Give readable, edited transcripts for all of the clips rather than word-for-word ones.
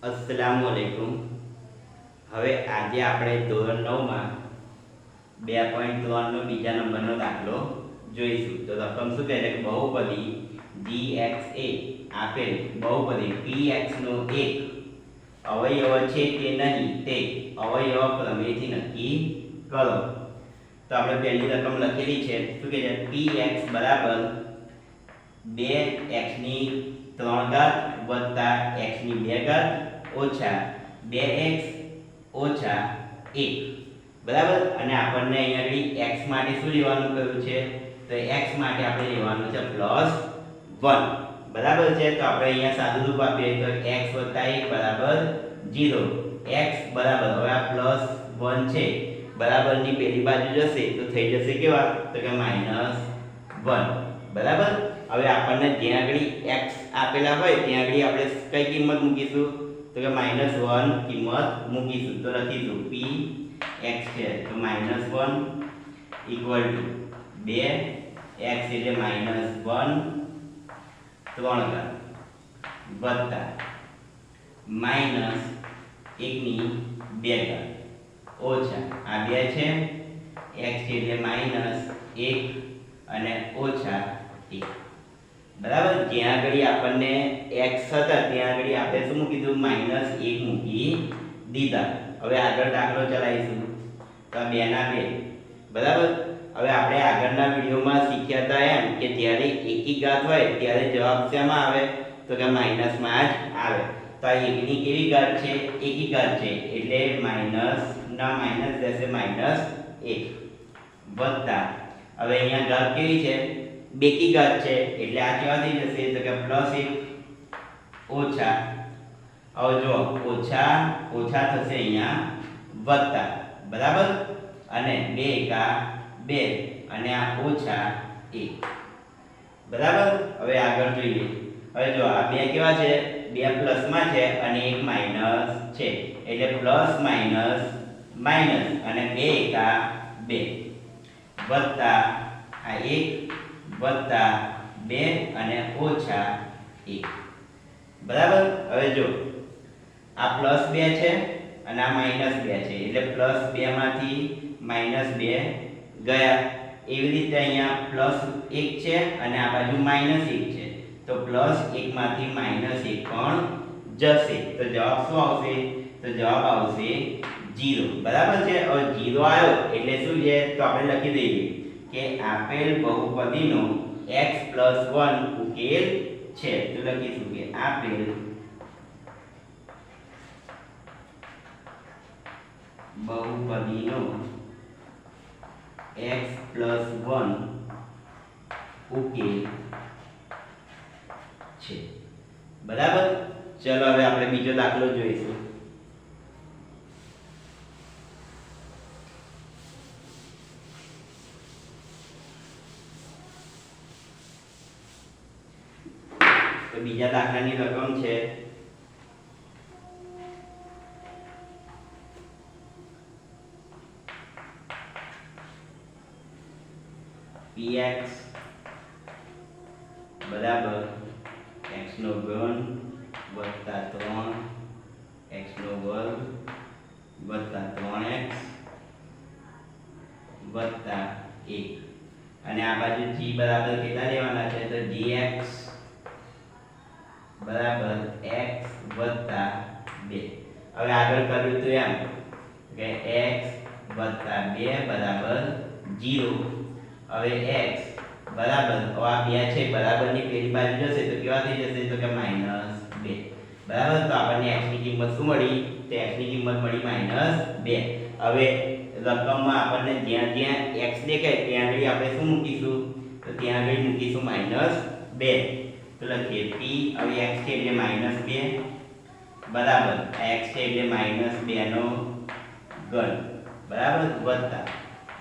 અસ્સલામુઅલૈકુમ। હવે આજે આપણે ધોરણ 9 માં 2.3 નો બીજા નંબરનો દાખલો જોઈશું। તો રકમ શું કહે છે કે બહુપદી gx એ આપેલ બહુપદી px નો એક અવયવ છે કે નહીં તે અવયવ પ્રમેયથી નક્કી કરો। તો આપણે પહેલી રકમ લખેલી છે, શું કહે છે px બરાબર 2x ની 3 ઘાત વત્તા x ની 2 ઘાત ઓછા 2x ઓછા 1 બરાબર। અને આપણને અહીંયા x માટે શું લેવાનું કહ્યું છે, તો x માટે આપણે લેવાનું છે +1 બરાબર છે। તો આપણે અહીંયા સાદું રૂપ આપીએ તો x + 1 બરાબર 0। x બરાબર હવે આ +1 છે બરાબરની પેલી બાજુ જશે તો થઈ જશે કેવા, તો કે -1 બરાબર। હવે આપણને જ્યાં આગળ x આપેલા હોય ત્યાં આગળ આપણે કઈ કિંમત મૂકીશું, તો કે -1 કિંમત મૂકીશું। તો લખીશું p x છે તો -1 = 2 x એટલે -1 3 ઘાત વત્તા -1 ની 2 ઘાત ઓછા આ 2 છે x એટલે -1 અને ઓછા 1 બરાબર। જ્યાં આગળ આપણને x હતા ત્યાં આગળ આપણે શું મૂકી દીધું, -1 મૂકી દીધા। હવે આગળ દાખલો ચલાવીશું તો 2 ના 2 બરાબર। હવે આપણે આગળના વિડીયોમાં શીખ્યા હતા એમ કે જ્યારે એકી ઘાત હોય ત્યારે જવાબ શેમાં આવે, તો કે માઇનસમાં જ આવે। તો આ એકની કેવી ઘાત છે, એકી ઘાત છે એટલે માઇનસ ના માઇનસ રહેશે -1 વત્તા હવે અહીંયા ઘાત કેવી છે, બેકી ઘાત છે એટલે આ કેવા થઈ જશે, તો કે +1 ઓછા હવે જો ઓછા ઓછા થશે અહીંયા વત્તા બરાબર। અને 2 × 2 અને આ -1 બરાબર। હવે આગળ જોઈએ, હવે જો આ 2 કેવા છે, 2 પ્લસમાં છે અને 1 માઈનસ છે એટલે પ્લસ માઈનસ માઈનસ અને 2 × 2 વત્તા આ 1 વત્તા 2 અને ઓછા 1 બરાબર। હવે જો આ +2 છે અને આ -2 છે એટલે +2 માંથી -2 ગયા। એવી રીતે અહીંયા +1 છે અને આ બાજુ -1 છે તો +1 માંથી -1 પણ જશે તો જવાબ શું આવશે, તો જવાબ આવશે 0 બરાબર છે। હવે 0 આવ્યો એટલે શું છે, તો આપણે લખી દઈએ કે આપેલ બહુપદીનો x + 1 ઉકેલ છે। તો લખીશું કે આપેલ બહુપદીનો x + 1 ઉકેલ છે બરાબર। ચલો હવે આપણે બીજો દાખલો જોઈશું। તો બીજા દાખલાની રકમ છે px બરાબર x નો ઘન વત્તા 3 x નો વર્ગ વત્તા 3x વત્તા 1 અને આ બાજુ g બરાબર કેટલા લેવાના છે, તો gx બરાબર x વત્તા 2। હવે આગળ કર્યું તો એમ કે x વત્તા 2 બરાબર 0। હવે x બરાબર આ 2 છે બરાબરની પેલી બાજુ જશે તો કેવા થઈ જશે, તો કે -2 બરાબર। તો આપણને x ની કિંમત શું મળી, તો x ની કિંમત મળી -2। હવે રકમમાં આપણને જ્યાં જ્યાં x દેખાય ત્યાં આગળ આપણે શું મૂકીશું, તો ત્યાં આગળ મૂકીશું -2। તો લખીએ p હવે x છે એટલે -2 બરાબર x છે એટલે -2 નો ઘન બરાબર વત્તા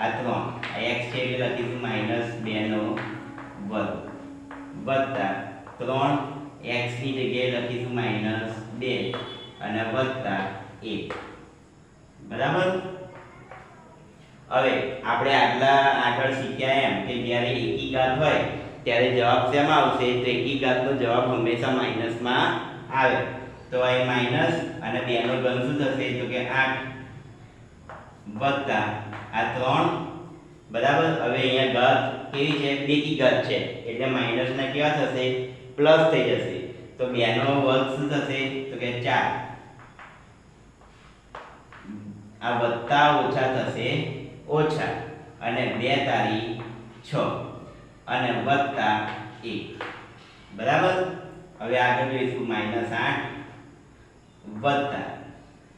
આ 3 આ x છે એટલે લખીશું -2 નો વર્ગ વત્તા 3 x ની જગ્યાએ લખીશું -2 અને વત્તા 1 બરાબર। હવે આપણે આગળ શીખ્યા એમ કે જ્યારે એકી ઘાત હોય ત્યારે જવાબ શેમાં આવશે, તો એકી ઘાતનો જવાબ હંમેશા માઈનસમાં આવે। તો અહીં માઈનસ અને 2 નો ઘન શું થશે તો કે 8 વત્તા આ 3 બરાબર. હવે અહીંયા ઘાત કેવી છે બેકી ઘાત છે એટલે માઈનસ ના કેવા થશે પ્લસ થઈ જશે. તો 2 નો વર્ગ શું થશે તો કે 4. આ વત્તા ઓછા થશે ઓછા અને 2 તારી 6 અને વત્તા 1 બરાબર. હવે આગળ જોઈશું -8 વત્તા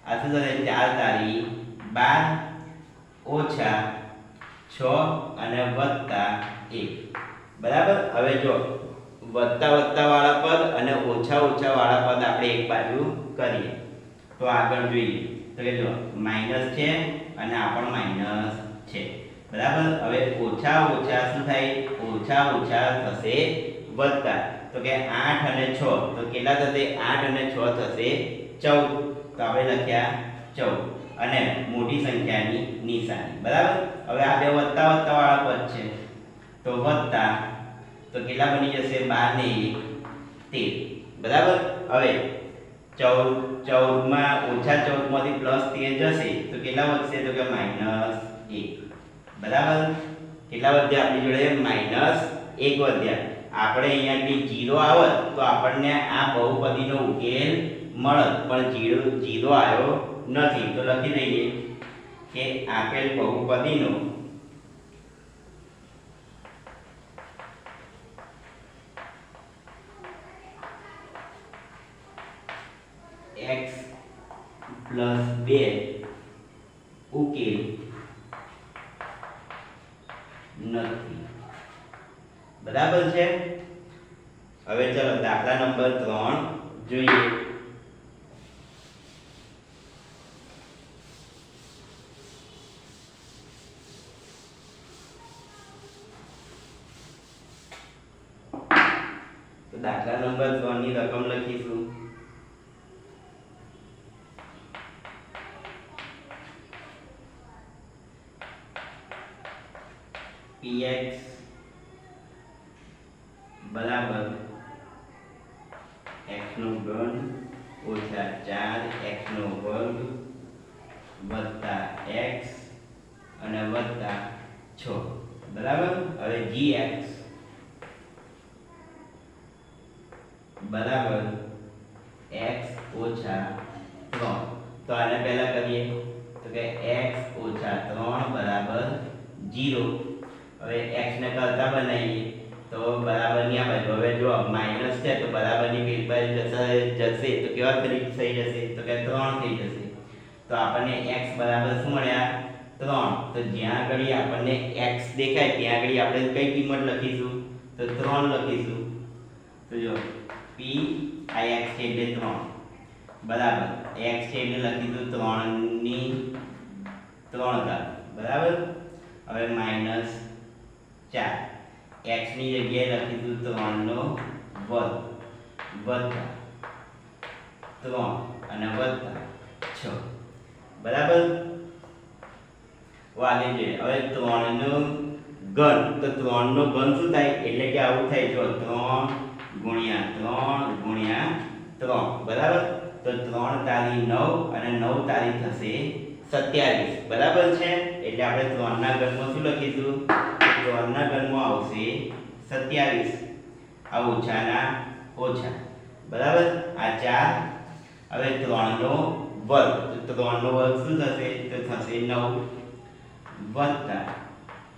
આ શું થશે 4 તારી 12 ઓછા 6 અને વત્તા 1 બરાબર. હવે જો વત્તા વત્તા વાળા પદ અને ઓછા ઓછા વાળા પદ આપણે એક બાજુ કરીએ તો આગળ જોઈએ તો કે જો માઈનસ છે અને આ પણ માઈનસ છે બરાબર. હવે ઓછા ઓછા શું થાય ઓછા ઓછા થશે વત્તા તો કે 8 અને 6 તો કેટલા થશે 8 અને 6 થશે 14. તો આપણે લખ્યા 14 અને મોટી સંખ્યાની નિશાની બરાબર. હવે આ બે વત્તા વત્તા વાળા પદ છે તો વત્તા તો કેટલા બની જશે 12 ને 1 13 બરાબર. હવે 14 માં ઓછા 14 માંથી પ્લસ 13 જશે તો કેટલા વધશે તો કે -1 બરાબર. કેટલા વધ્યા આપણી જોડે -1 વધ્યા. આપણે અહીંયાથી 0 આવત તો આપણને આ બહુપદીનો ઉકેલ મળત પણ 0 આવ્યો નથી. તો લખી દઈએ કે આપેલ બહુપદીનો x + 2 ઉકેલ નથી બરાબર છે. હવે ચલો દાખલા નંબર 3 જોઈએ. તો દાખલા નંબર 3 ની રકમ લખીશું px બરાબર x નો ઘન ઓછા 4x નો વર્ગ વત્તા x અને વત્તા 6 બરાબર. હવે gx બરાબર x ઓછા 3. તો આને પહેલા કરીએ તો કે x ઓછા 3 બરાબર 0. હવે x ને કરતા બનાવીએ તો બરાબર ની આ બાજુ. હવે જો માઈનસ છે તો બરાબર ની પેલી બાજુ જશે તો કેવા થઈ જશે તો કે 3 થઈ જશે. તો આપણને x બરાબર શું મળ્યા 3. તો જ્યાં આગળ આપણને x દેખાય ત્યાં આગળ આપણે કઈ કિંમત લખીશું તો 3 લખીશું. તો જો p આ x છે એટલે 3 બરાબર. x છે એટલે લખીશું 3 ની 3 ઘાત બરાબર. હવે -4 x ની જગ્યાએ લખીશું 3 નો વર્ગ વત્તા 3 અને વત્તા 6 બરાબર. વાલે છે હવે 3 નો ઘન તો 3 નો ઘન શું થાય એટલે કે આવું થાય જો 3 ગુણ્યા 3 બરાબર. તો 3 તારી 9 અને 9 તારી થશે 27 બરાબર છે. એટલે આપણે 3 ના ઘનમાં શું લખીશું 3 ના ઘનમાં આવશે 27 આ ઓછાના ઓછા બરાબર. આ 4 હવે 3 નો વર્ગ તો 3 નો વર્ગ શું થશે તો થશે 9 વત્તા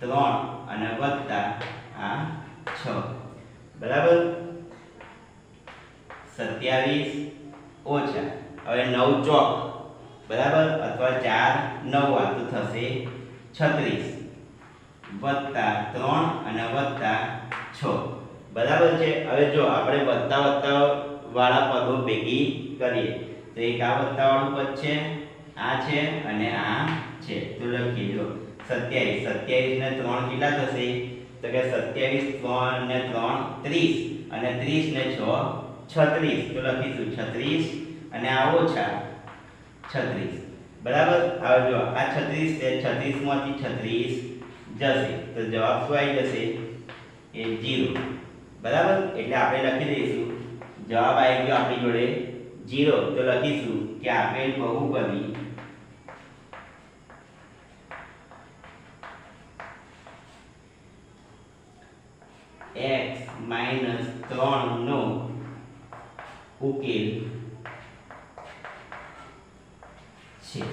3 અને વત્તા આ 6 બરાબર. 27 ઓછા હવે 9 ચોક બરાબર અથવા 4 9 આ તો થશે 36 વત્તા 3 અને વત્તા 6 બરાબર છે. હવે જો આપણે વત્તા વત્તા વાળા પદો ભેગી કરીએ તો એક આ વત્તા વાળું પદ છે આ છે અને આ છે. તો લખીએ જો 27 ને 3 કેટલા થશે તો કે 27 3 ને 3 30 અને 30 ને 6 36. તો લખીશું 36 અને આ ઓછા 36 બરાબર. હવે જો આ 36 છે 36 માંથી 36 જશે તો જવાબ શું આવી જશે એ 0 બરાબર. એટલે આપણે લખી દઈશું જવાબ આવી ગયો આપણી જોડે 0 તો લખીશું કે આપેલ બહુપદી x - 3 નો ઉકેલ છે.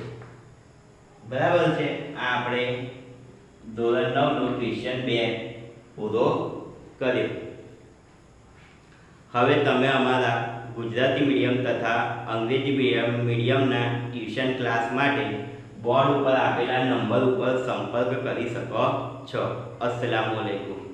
બરાબર છે. આ આપણે ધોરણ 9 નો ક્વેશ્ચન 2 પૂરો કર્યો. હવે તમે અમારા ગુજરાતી મીડિયમ તથા અંગ્રેજી મીડિયમના ટ્યુશન ક્લાસ માટે બોર્ડ ઉપર આપેલા નંબર ઉપર સંપર્ક કરી શકો છો. અસ્સલામુ અલૈકુમ.